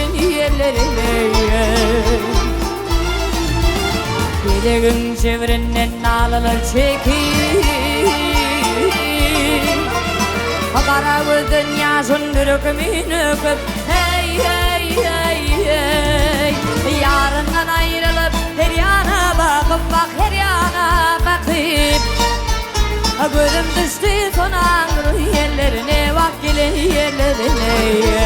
gülün yerlerine. Bilegin çevirinden nalalar çekip kara gözün yaşın dürükümün öpüp hey hey hey hey. Yarından ayrılıp her yana bakıp bak her yana bakıp gözüm düştü son ağrı yerlerine bak gelin yerlerine.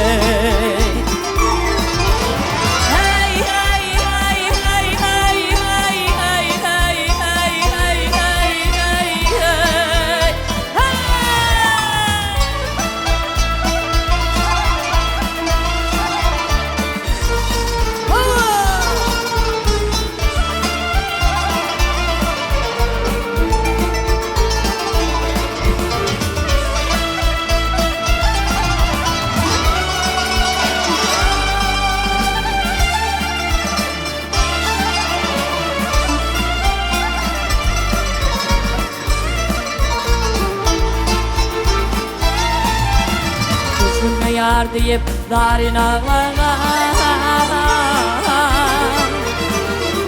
Yar deyip darin ağlar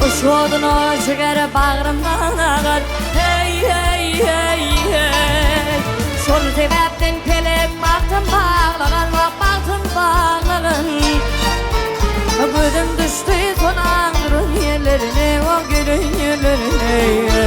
Uşudunu çıkarıp bağrımdan ağır Hey hey hey hey. Şol sebepten kelip baktım bağlığın Bak baktım bağlığın Gözüm düştü son ağrın yerlerine O gülün yerlerine.